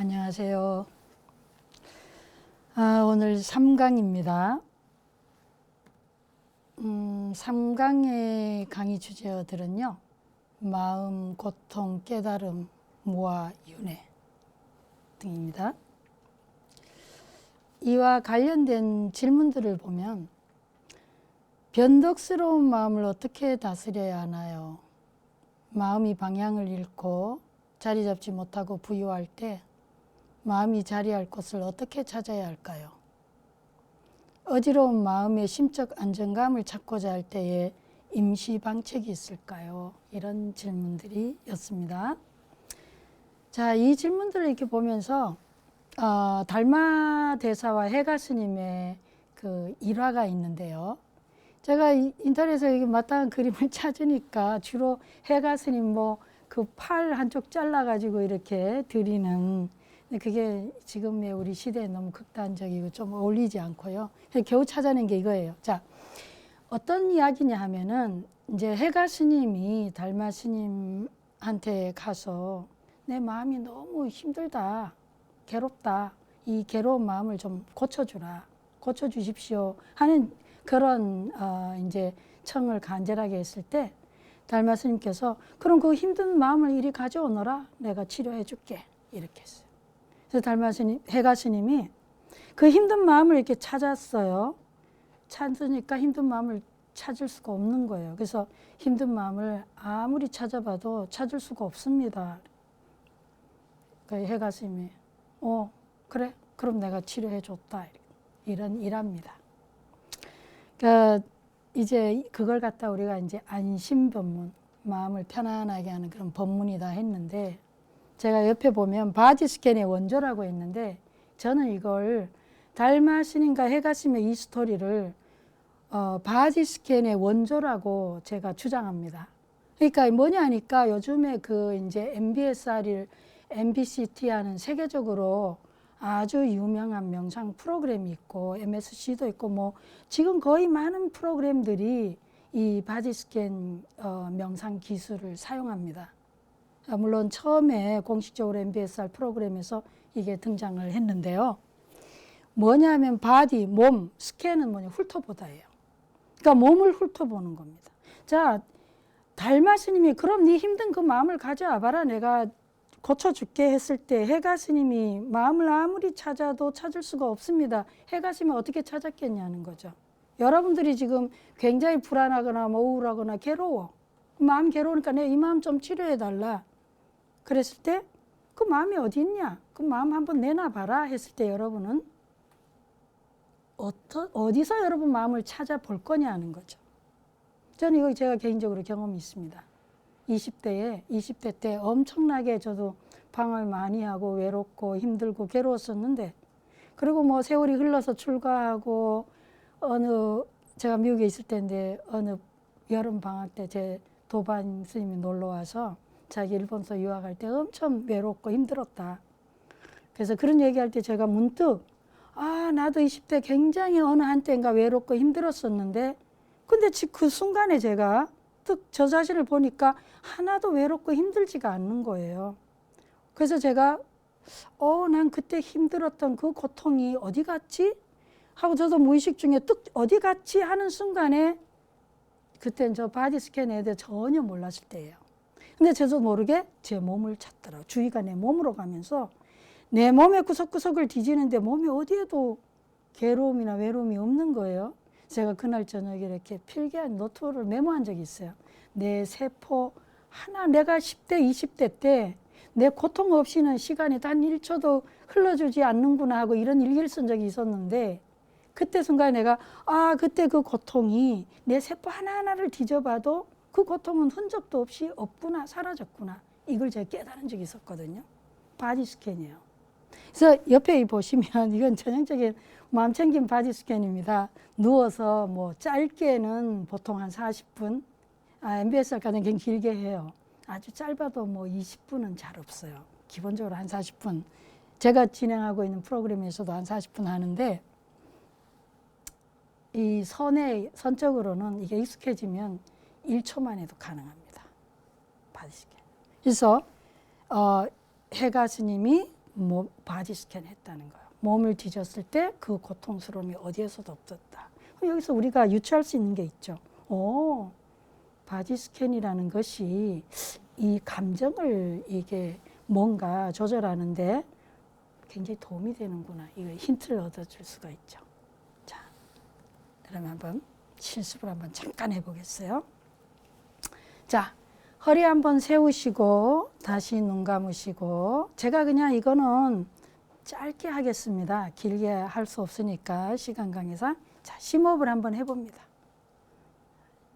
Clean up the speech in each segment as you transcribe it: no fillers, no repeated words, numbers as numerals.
안녕하세요. 오늘 3강입니다. 3강의 강의 주제어들은요. 마음, 고통, 깨달음, 무아, 윤회 등입니다. 이와 관련된 질문들을 보면 변덕스러운 마음을 어떻게 다스려야 하나요? 마음이 방향을 잃고 자리 잡지 못하고 부유할 때 마음이 자리할 곳을 어떻게 찾아야 할까요? 어지러운 마음의 심적 안정감을 찾고자 할 때에 임시 방책이 있을까요? 이런 질문들이 였습니다. 자, 이 질문들을 이렇게 보면서 달마 대사와 해가 스님의 그 일화가 있는데요. 제가 인터넷에서 이게 마땅한 그림을 찾으니까 주로 해가 스님 그 팔 한쪽 잘라가지고 이렇게 드리는, 그게 지금의 우리 시대에 너무 극단적이고 좀 어울리지 않고요. 겨우 찾아낸 게 이거예요. 자, 어떤 이야기냐 하면은 이제 해가 스님이 달마 스님한테 가서 내 마음이 너무 힘들다, 괴롭다, 이 괴로운 마음을 좀 고쳐주라, 고쳐주십시오 하는 그런 이제 청을 간절하게 했을 때 달마 스님께서 그럼 그 힘든 마음을 이리 가져오너라, 내가 치료해 줄게, 이렇게 했어요. 그래서 달마 스님, 해가 스님이 그 힘든 마음을 이렇게 찾았어요. 찾으니까 힘든 마음을 찾을 수가 없는 거예요. 그래서 힘든 마음을 아무리 찾아봐도 찾을 수가 없습니다. 그 해가 스님이 그래? 그럼 내가 치료해 줬다, 이런 일합니다. 그러니까 이제 그걸 갖다 우리가 이제 안심법문, 마음을 편안하게 하는 그런 법문이다 했는데, 제가 옆에 보면 바디스캔의 원조라고 했는데, 저는 이걸 달마 스님과 해가 스님의 이 스토리를 바디스캔의 원조라고 제가 주장합니다. 그러니까 뭐냐 하니까 요즘에 그 이제 MBCT 하는 세계적으로 아주 유명한 명상 프로그램이 있고 MSC도 있고 지금 거의 많은 프로그램들이 이 바디스캔 명상 기술을 사용합니다. 물론 처음에 공식적으로 MBSR 프로그램에서 이게 등장을 했는데요. 뭐냐면 바디, 몸, 스캔은 뭐냐, 훑어보다예요. 그러니까 몸을 훑어보는 겁니다. 자, 달마 스님이 그럼 네 힘든 그 마음을 가져와 봐라, 내가 고쳐줄게 했을 때 해가 스님이 마음을 아무리 찾아도 찾을 수가 없습니다. 해가 스님이 어떻게 찾았겠냐는 거죠. 여러분들이 지금 굉장히 불안하거나 우울하거나 괴로워. 마음 괴로우니까 내 이 마음 좀 치료해달라. 그랬을 때 그 마음이 어디 있냐? 그 마음 한번 내놔봐라 했을 때 여러분은 어디서 여러분 마음을 찾아볼 거냐는 거죠. 저는 이거 제가 개인적으로 경험이 있습니다. 20대 때 엄청나게 저도 방황을 많이 하고 외롭고 힘들고 괴로웠었는데, 그리고 세월이 흘러서 출가하고 제가 미국에 있을 때인데 어느 여름 방학 때 제 도반 스님이 놀러 와서 자기 일본서 유학할 때 엄청 외롭고 힘들었다. 그래서 그런 얘기할 때 제가 문득 나도 20대 굉장히 어느 한때인가 외롭고 힘들었었는데, 근데 그 순간에 제가 저 자신을 보니까 하나도 외롭고 힘들지가 않는 거예요. 그래서 제가 난 그때 힘들었던 그 고통이 어디 갔지? 하고 저도 무의식 중에 어디 갔지? 하는 순간에, 그땐 저 바디 스캔에 대해 전혀 몰랐을 때예요. 근데 저도 모르게 제 몸을 찾더라고요. 주의가 내 몸으로 가면서 내 몸의 구석구석을 뒤지는데 몸이 어디에도 괴로움이나 외로움이 없는 거예요. 제가 그날 저녁에 이렇게 필기한 노트를 메모한 적이 있어요. 내 세포 하나, 내가 10대, 20대 때 내 고통 없이는 시간이 단 1초도 흘러주지 않는구나 하고 이런 일기를 쓴 적이 있었는데, 그때 순간에 내가 그때 그 고통이 내 세포 하나하나를 뒤져봐도 그 고통은 흔적도 없이 없구나, 사라졌구나, 이걸 제가 깨달은 적이 있었거든요. 바디 스캔이에요. 그래서 옆에 보시면 이건 전형적인 마음 챙김 바디 스캔입니다. 누워서 짧게는 보통 한 40분, MBSR까지는 굉장히 길게 해요. 아주 짧아도 20분은 잘 없어요. 기본적으로 한 40분. 제가 진행하고 있는 프로그램에서도 한 40분 하는데, 이 선적으로는 이게 익숙해지면 1초 만에도 가능합니다. 바디 스캔. 그래서 해가 스님이 바디 스캔 했다는 거예요. 몸을 뒤졌을 때 그 고통스러움이 어디에서도 없었다. 여기서 우리가 유추할 수 있는 게 있죠. 바디 스캔이라는 것이 이 감정을 이게 뭔가 조절하는데 굉장히 도움이 되는구나. 이거 힌트를 얻어줄 수가 있죠. 자, 그러면 한번 실습을 한번 잠깐 해보겠어요. 자, 허리 한번 세우시고 다시 눈 감으시고, 제가 그냥 이거는 짧게 하겠습니다. 길게 할 수 없으니까 시간 관계상. 자, 심호흡을 한번 해봅니다.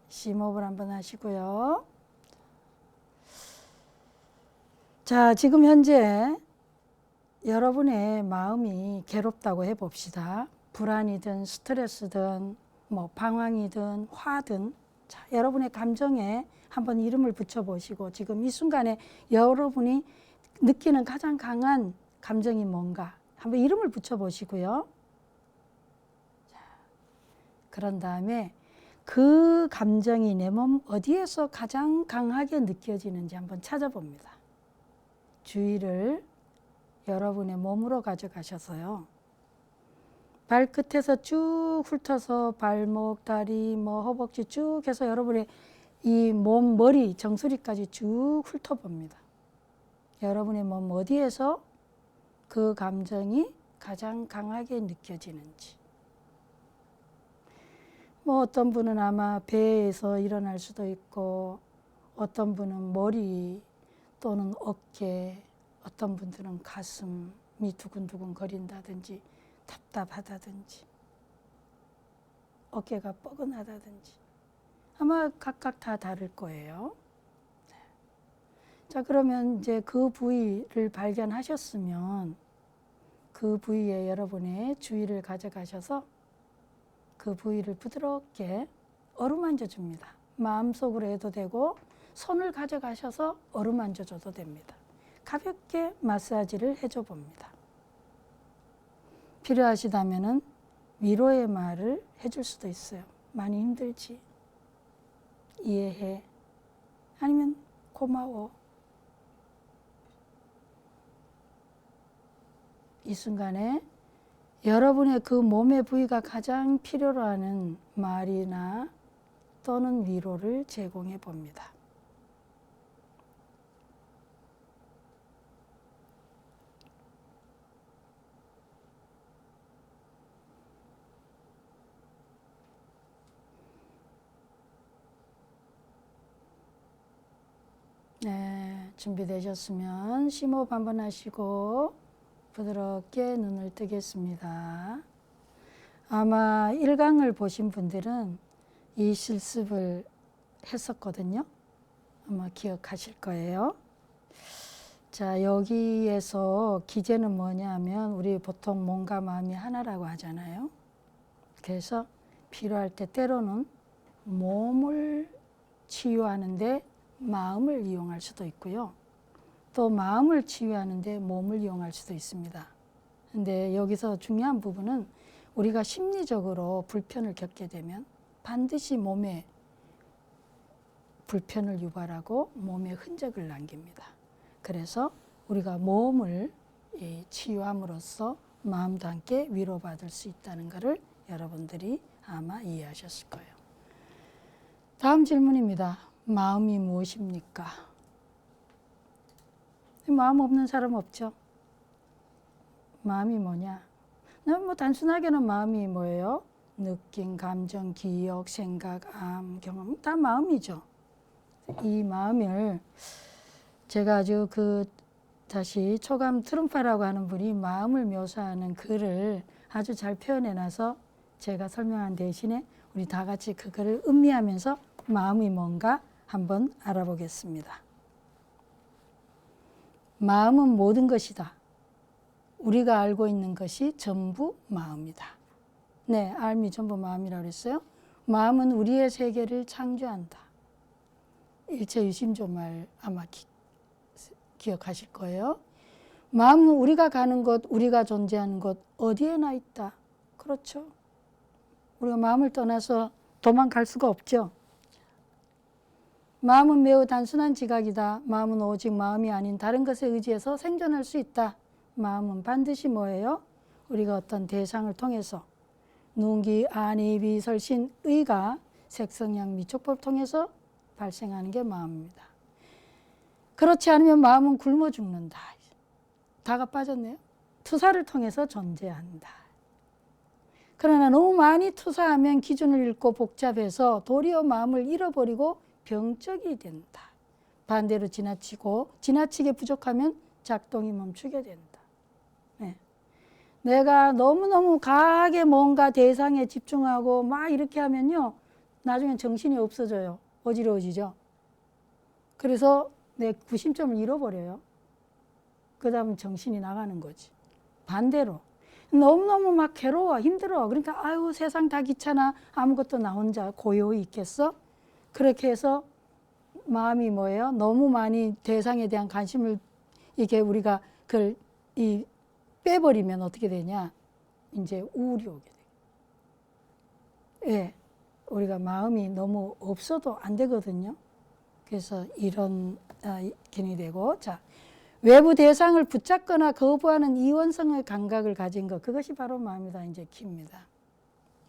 심호흡을 한번 하시고요. 자, 지금 현재 여러분의 마음이 괴롭다고 해봅시다. 불안이든 스트레스든 뭐 방황이든 화든, 자, 여러분의 감정에 한번 이름을 붙여보시고, 지금 이 순간에 여러분이 느끼는 가장 강한 감정이 뭔가 한번 이름을 붙여보시고요. 자, 그런 다음에 그 감정이 내 몸 어디에서 가장 강하게 느껴지는지 한번 찾아봅니다. 주의를 여러분의 몸으로 가져가셔서요. 발끝에서 쭉 훑어서 발목, 다리, 허벅지 쭉 해서 여러분의 이 몸, 머리, 정수리까지 쭉 훑어봅니다. 여러분의 몸 어디에서 그 감정이 가장 강하게 느껴지는지. 어떤 분은 아마 배에서 일어날 수도 있고, 어떤 분은 머리 또는 어깨, 어떤 분들은 가슴이 두근두근 거린다든지 답답하다든지 어깨가 뻐근하다든지 아마 각각 다 다를 거예요. 자, 그러면 이제 그 부위를 발견하셨으면 그 부위에 여러분의 주의를 가져가셔서 그 부위를 부드럽게 어루만져 줍니다. 마음속으로 해도 되고 손을 가져가셔서 어루만져 줘도 됩니다. 가볍게 마사지를 해줘 봅니다. 필요하시다면은 위로의 말을 해줄 수도 있어요. 많이 힘들지? 이해해. 아니면 고마워. 이 순간에 여러분의 그 몸의 부위가 가장 필요로 하는 말이나 또는 위로를 제공해 봅니다. 네, 준비되셨으면 심호흡 한번 하시고 부드럽게 눈을 뜨겠습니다. 아마 1강을 보신 분들은 이 실습을 했었거든요. 아마 기억하실 거예요. 자, 여기에서 기제는 뭐냐면 우리 보통 몸과 마음이 하나라고 하잖아요. 그래서 필요할 때 때로는 몸을 치유하는데 마음을 이용할 수도 있고요. 또 마음을 치유하는데 몸을 이용할 수도 있습니다. 근데 여기서 중요한 부분은 우리가 심리적으로 불편을 겪게 되면 반드시 몸에 불편을 유발하고 몸에 흔적을 남깁니다. 그래서 우리가 몸을 치유함으로써 마음도 함께 위로받을 수 있다는 것을 여러분들이 아마 이해하셨을 거예요. 다음 질문입니다. 마음이 무엇입니까? 마음 없는 사람 없죠? 마음이 뭐냐? 단순하게는 마음이 뭐예요? 느낌, 감정, 기억, 생각, 암, 경험 다 마음이죠. 이 마음을 제가 아주 다시 초감 트룸파라고 하는 분이 마음을 묘사하는 글을 아주 잘 표현해놔서 제가 설명한 대신에 우리 다 같이 그 글을 음미하면서 마음이 뭔가 한번 알아보겠습니다. 마음은 모든 것이다. 우리가 알고 있는 것이 전부 마음이다. 네, 알미 전부 마음이라고 그랬어요. 마음은 우리의 세계를 창조한다. 일체 유심조 말 아마 기억하실 거예요. 마음은 우리가 가는 곳, 우리가 존재하는 곳 어디에나 있다. 그렇죠. 우리가 마음을 떠나서 도망갈 수가 없죠. 마음은 매우 단순한 지각이다. 마음은 오직 마음이 아닌 다른 것에 의지해서 생존할 수 있다. 마음은 반드시 뭐예요? 우리가 어떤 대상을 통해서 눈기, 안이, 비, 설신, 의가 색성양, 미촉법을 통해서 발생하는 게 마음입니다. 그렇지 않으면 마음은 굶어 죽는다. 다가 빠졌네요. 투사를 통해서 존재한다. 그러나 너무 많이 투사하면 기준을 잃고 복잡해서 도리어 마음을 잃어버리고 병적이 된다. 반대로 지나치게 부족하면 작동이 멈추게 된다. 네. 내가 너무너무 강하게 뭔가 대상에 집중하고 막 이렇게 하면요, 나중엔 정신이 없어져요. 어지러워지죠. 그래서 내 구심점을 잃어버려요. 그 다음은 정신이 나가는 거지. 반대로 너무너무 막 괴로워, 힘들어. 그러니까 아유, 세상 다 귀찮아. 아무것도 나 혼자 고요히 있겠어? 그렇게 해서 마음이 뭐예요? 너무 많이 대상에 대한 관심을 이게 우리가 그걸 빼버리면 어떻게 되냐? 이제 우울이 오게 돼요. 예, 우리가 마음이 너무 없어도 안 되거든요. 그래서 이런 기능이 되고, 자, 외부 대상을 붙잡거나 거부하는 이원성의 감각을 가진 것, 그것이 바로 마음이다. 이제 키입니다.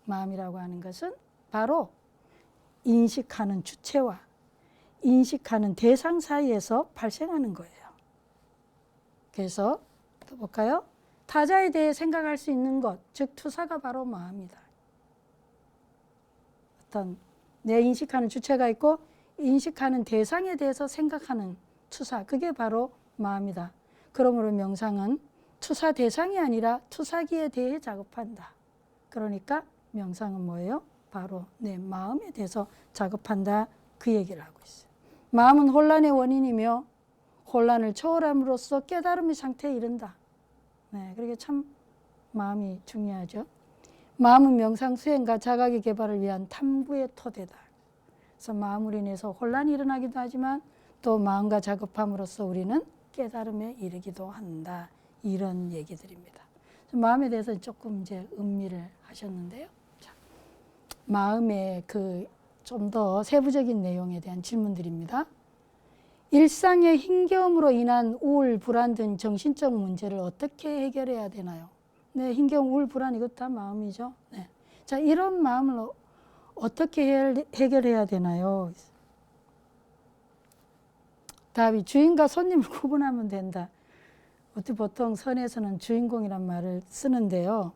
마음이라고 하는 것은 바로 인식하는 주체와 인식하는 대상 사이에서 발생하는 거예요. 그래서 또 볼까요? 타자에 대해 생각할 수 있는 것, 즉 투사가 바로 마음이다. 어떤 내 인식하는 주체가 있고 인식하는 대상에 대해서 생각하는 투사, 그게 바로 마음이다. 그러므로 명상은 투사 대상이 아니라 투사기에 대해 작업한다. 그러니까 명상은 뭐예요? 바로 내 마음에 대해서 작업한다. 그 얘기를 하고 있어요. 마음은 혼란의 원인이며 혼란을 초월함으로써 깨달음의 상태에 이른다. 네, 그렇게 참 마음이 중요하죠. 마음은 명상 수행과 자각의 개발을 위한 탐구의 토대다. 그래서 마음으로 인해서 혼란이 일어나기도 하지만 또 마음과 작업함으로써 우리는 깨달음에 이르기도 한다. 이런 얘기들입니다. 마음에 대해서 조금 이제 음미를 하셨는데요. 자, 마음의 그 좀 더 세부적인 내용에 대한 질문들입니다. 일상의 힘겨움으로 인한 우울, 불안 등 정신적 문제를 어떻게 해결해야 되나요? 네, 힘겨움, 우울, 불안 이것 다 마음이죠. 네. 자, 이런 마음을 어떻게 해결해야 되나요? 답이 주인과 손님을 구분하면 된다. 보통 선에서는 주인공이란 말을 쓰는데요.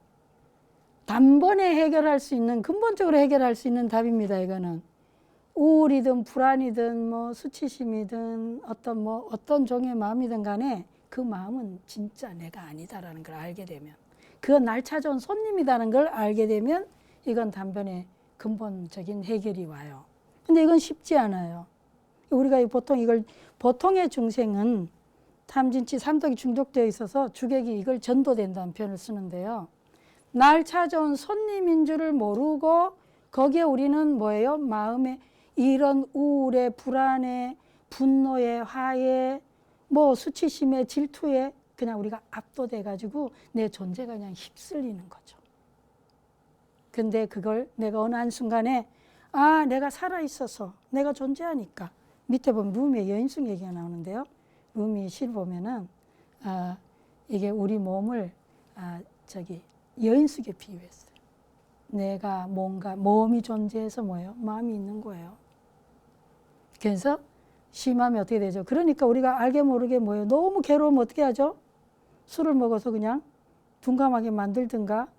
단번에 해결할 수 있는, 근본적으로 해결할 수 있는 답입니다. 이거는 우울이든 불안이든 뭐 수치심이든 어떤 종의 마음이든 간에 그 마음은 진짜 내가 아니다라는 걸 알게 되면, 그건 날 찾아온 손님이라는 걸 알게 되면 이건 단번에 근본적인 해결이 와요. 근데 이건 쉽지 않아요. 우리가 보통의 중생은 탐진치 삼독이 중독되어 있어서 주객이 이걸 전도된다는 표현을 쓰는데요. 날 찾아온 손님인 줄을 모르고 거기에 우리는 뭐예요? 마음에 이런 우울에, 불안에, 분노에, 화에, 수치심에, 질투에 그냥 우리가 압도돼가지고 내 존재가 그냥 휩쓸리는 거죠. 근데 그걸 내가 어느 한순간에 내가 살아있어서 내가 존재하니까, 밑에 보면 루미의 여인숙 얘기가 나오는데요. 루미 실 보면은 이게 우리 몸을 여인숙에 비유했어요. 내가 뭔가 몸이 존재해서 뭐예요? 마음이 있는 거예요. 그래서 심하면 어떻게 되죠? 그러니까 우리가 알게 모르게 뭐예요? 너무 괴로우면 어떻게 하죠? 술을 먹어서 그냥 둔감하게 만들든가,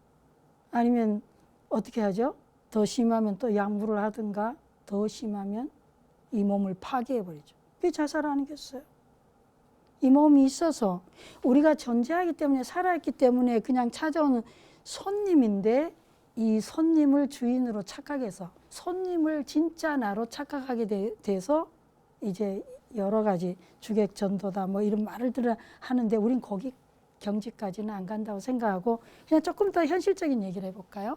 아니면 어떻게 하죠? 더 심하면 또 약물을 하든가, 더 심하면 이 몸을 파괴해버리죠. 그게 자살 아니겠어요? 이 몸이 있어서 우리가 존재하기 때문에, 살아있기 때문에 그냥 찾아오는 손님인데, 이 손님을 주인으로 착각해서 손님을 진짜 나로 착각하게 돼서 이제 여러 가지 주객 전도다 이런 말을 하는데, 우린 거기 경지까지는 안 간다고 생각하고 그냥 조금 더 현실적인 얘기를 해볼까요?